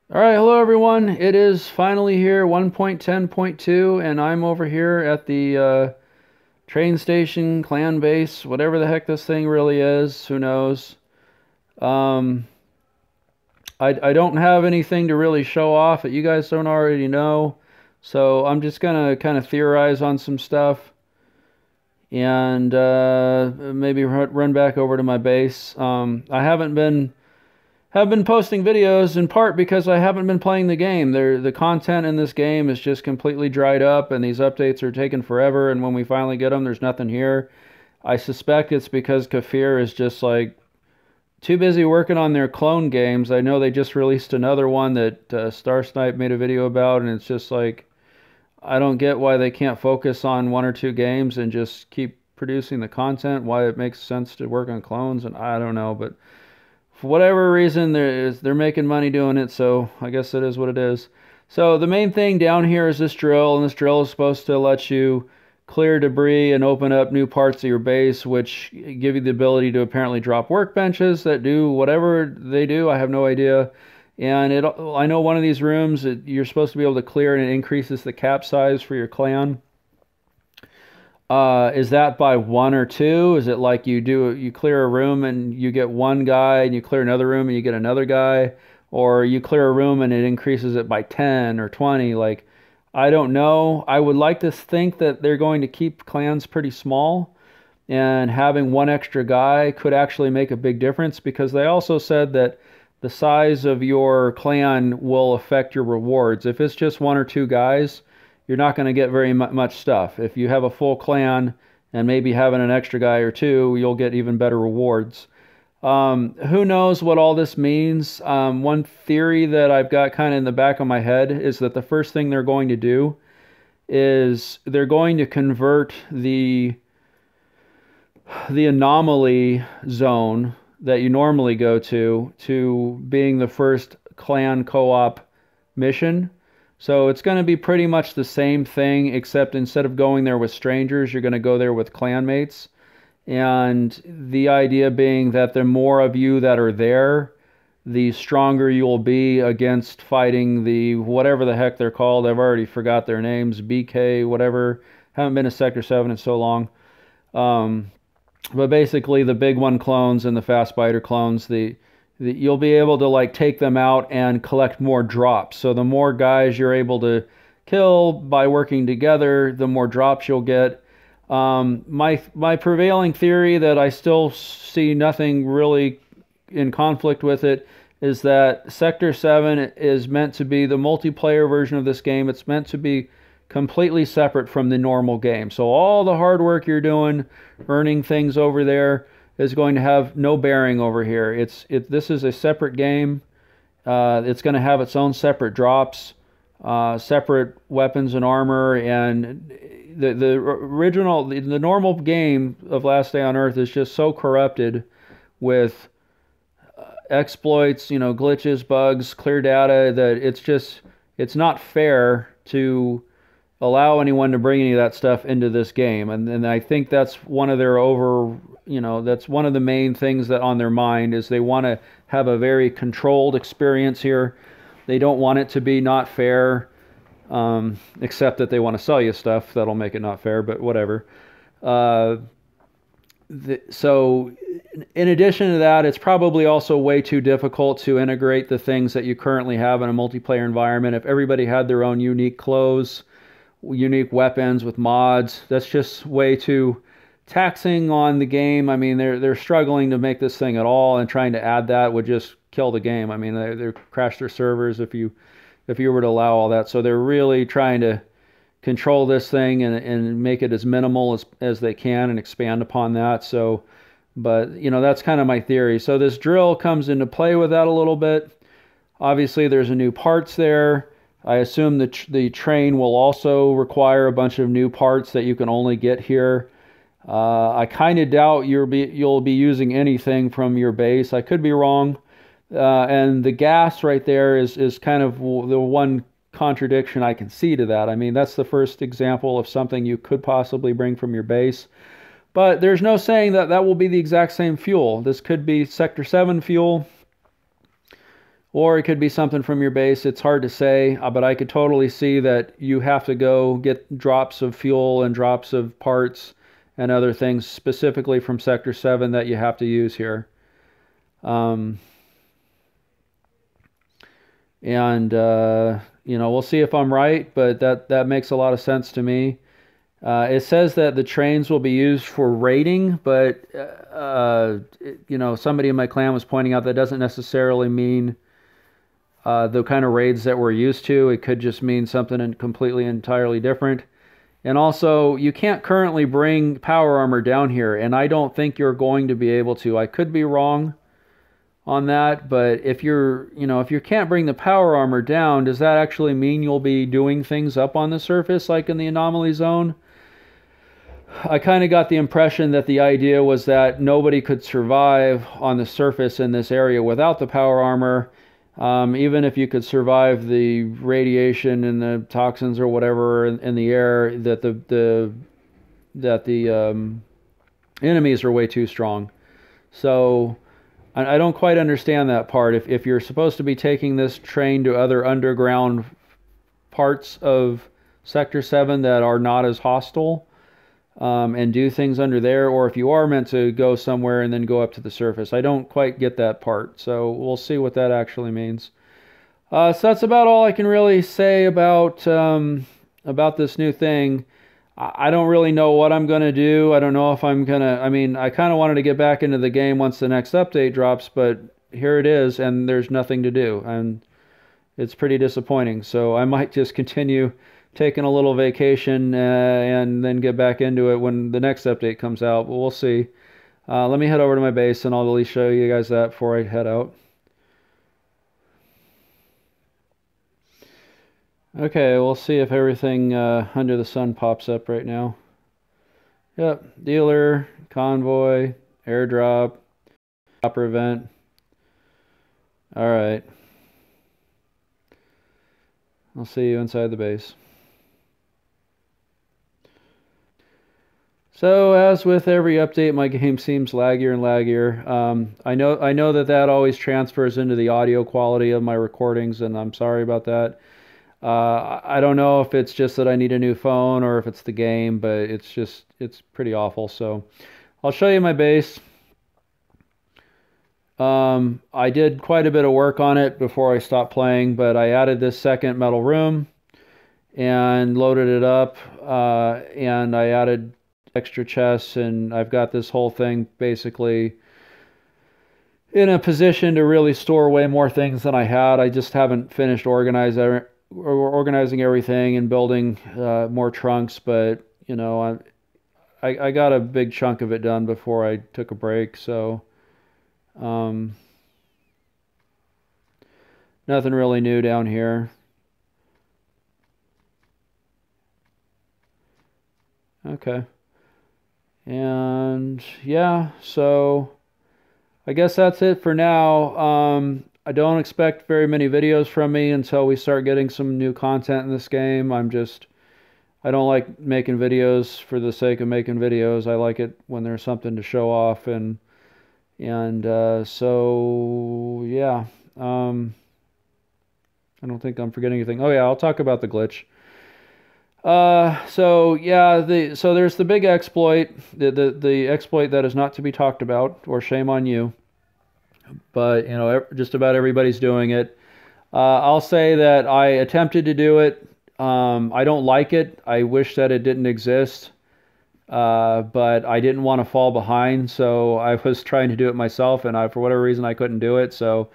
All right, hello everyone. It is finally here, 1.10.2, and I'm over here at the train station, clan base, whatever the heck this thing really is. Who knows? Um, I don't have anything to really show off that you guys don't already know, so I'm just gonna kind of theorize on some stuff and maybe run back over to my base. I haven't been have been posting videos in part because I haven't been playing the game. The content in this game is just completely dried up, and these updates are taking forever. And when we finally get them, there's nothing here. I suspect it's because Kafir is just like too busy working on their clone games. I know they just released another one that Star Snipe made a video about, and it's just like I don't get why they can't focus on one or two games and just keep producing the content. Why it makes sense to work on clones, and I don't know, but for whatever reason they're making money doing it, so I guess it is what it is. So the main thing down here is this drill, and this drill is supposed to let you clear debris and open up new parts of your base, which give you the ability to apparently drop workbenches that do whatever they do. I have no idea. And I know one of these rooms you're supposed to be able to clear, and it increases the cap size for your clan. Is that by one or two? Is it like you clear a room and you get one guy, and you clear another room and you get another guy, or you clear a room and it increases it by 10 or 20? Like, I don't know. I would like to think that they're going to keep clans pretty small, and having one extra guy could actually make a big difference, because they also said that the size of your clan will affect your rewards. If it's just one or two guys, you're not going to get very much stuff. If you have a full clan and maybe having an extra guy or two, you'll get even better rewards. Who knows what all this means? One theory that I've got kind of in the back of my head is that the first thing they're going to do is they're going to convert the anomaly zone that you normally go to being the first clan co-op mission. So it's going to be pretty much the same thing, except instead of going there with strangers, you're going to go there with clanmates. And the idea being that the more of you that are there, the stronger you'll be against fighting the whatever the heck they're called. I've already forgot their names. BK, whatever. Haven't been to Sector 7 in so long. But basically the big one clones and the fast biter clones, you'll be able to like take them out and collect more drops. So the more guys you're able to kill by working together, the more drops you'll get. My prevailing theory that I still see nothing really in conflict with it is that Sector 7 is meant to be the multiplayer version of this game. It's meant to be completely separate from the normal game. So all the hard work you're doing, earning things over there, is going to have no bearing over here. This is a separate game. It's going to have its own separate drops, separate weapons and armor, and the normal game of Last Day on Earth is just so corrupted with exploits, glitches, bugs, clear data, that it's not fair to allow anyone to bring any of that stuff into this game. And I think that's one of that's one of the main things that on their mind is they want to have a very controlled experience here. They don't want it to be not fair, except that they want to sell you stuff that'll make it not fair, but whatever. So in addition to that, it's probably also way too difficult to integrate the things that you currently have in a multiplayer environment. If everybody had their own unique clothes, unique weapons with mods, that's just way too taxing on the game. I mean, they're struggling to make this thing at all, and trying to add that would just kill the game. I mean, they crash their servers if you were to allow all that. So they're really trying to control this thing and make it as minimal as they can and expand upon that. So, but that's kind of my theory. So this drill comes into play with that a little bit. Obviously, there's a new parts there. I assume the train will also require a bunch of new parts that you can only get here. I kind of doubt you'll be using anything from your base. I could be wrong. And the gas right there is kind of the one contradiction I can see to that. I mean, that's the first example of something you could possibly bring from your base. But there's no saying that will be the exact same fuel. This could be Sector 7 fuel. or it could be something from your base. It's hard to say, but I could totally see that you have to go get drops of fuel and drops of parts and other things specifically from Sector 7 that you have to use here. Um, and we'll see if I'm right, but that makes a lot of sense to me. It says that the trains will be used for raiding, but somebody in my clan was pointing out that doesn't necessarily mean the kind of raids that we're used to. It could just mean something completely entirely different. And also, you can't currently bring power armor down here, and I don't think you're going to be able to. I could be wrong on that, but if if you can't bring the power armor down, does that actually mean you'll be doing things up on the surface like in the anomaly zone? I kind of got the impression that the idea was that nobody could survive on the surface in this area without the power armor. Even if you could survive the radiation and the toxins or whatever in the air, that the enemies are way too strong. So I don't quite understand that part. If you're supposed to be taking this train to other underground parts of Sector 7 that are not as hostile, and do things under there, or if you are meant to go somewhere and then go up to the surface. I don't quite get that part, so we'll see what that actually means. So that's about all I can really say about this new thing. I don't really know what I'm going to do. I don't know if I'm going to... I mean, I kind of wanted to get back into the game once the next update drops, but here it is, and there's nothing to do, and it's pretty disappointing. So I might just continue taking a little vacation and then get back into it when the next update comes out, but we'll see. Let me head over to my base and I'll at least show you guys that before I head out. Okay, we'll see if everything under the sun pops up right now. Yep, dealer, convoy, airdrop, chopper event. Alright. I'll see you inside the base. So as with every update, my game seems laggier and laggier. I know that always transfers into the audio quality of my recordings, and I'm sorry about that. I don't know if it's just that I need a new phone or if it's the game, but it's pretty awful. So I'll show you my base. I did quite a bit of work on it before I stopped playing, but I added this second metal room and loaded it up, and I added extra chests, and I've got this whole thing basically in a position to really store way more things than I had. I just haven't finished organizing everything and building more trunks, but I got a big chunk of it done before I took a break, so nothing really new down here. Okay. And yeah, so I guess that's it for now. I don't expect very many videos from me until we start getting some new content in this game. I don't like making videos for the sake of making videos. I like it when there's something to show off, and so yeah. I don't think I'm forgetting anything. Oh yeah, I'll talk about the glitch. So yeah, so there's the big exploit, the exploit that is not to be talked about, or shame on you. But just about everybody's doing it. I'll say that I attempted to do it. I don't like it. I wish that it didn't exist. But I didn't want to fall behind, so I was trying to do it myself, and for whatever reason I couldn't do it. So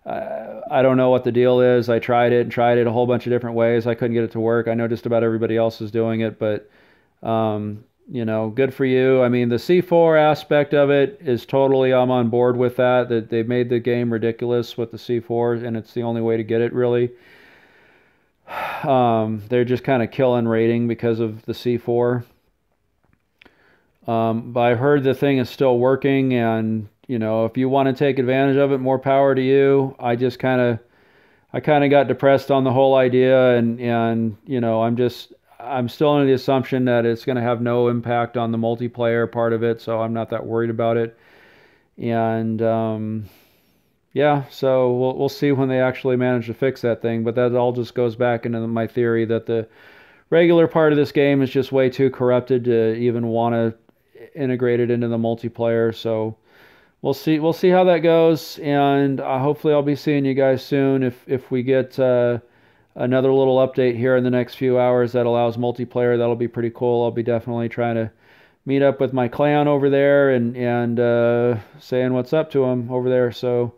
I don't know what the deal is. I tried it a whole bunch of different ways. I couldn't get it to work. I know just about everybody else is doing it, but good for you. I mean, the C4 aspect of it is totally, I'm on board with that. That they made the game ridiculous with the C4, and it's the only way to get it, really. They're just kind of killing rating because of the C4. But I heard the thing is still working, and if you want to take advantage of it, more power to you. I kind of got depressed on the whole idea, and I'm still under the assumption that it's going to have no impact on the multiplayer part of it, so I'm not that worried about it. And yeah, so we'll see when they actually manage to fix that thing. But that all just goes back into my theory that the regular part of this game is just way too corrupted to even want to integrate it into the multiplayer. So we'll see how that goes, and hopefully I'll be seeing you guys soon. If we get another little update here in the next few hours that allows multiplayer, that'll be pretty cool. I'll be definitely trying to meet up with my clan over there and saying what's up to him over there. So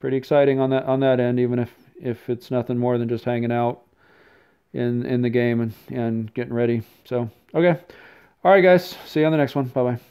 pretty exciting on that end, even if it's nothing more than just hanging out in the game and getting ready. So okay, all right, guys. See you on the next one. Bye bye.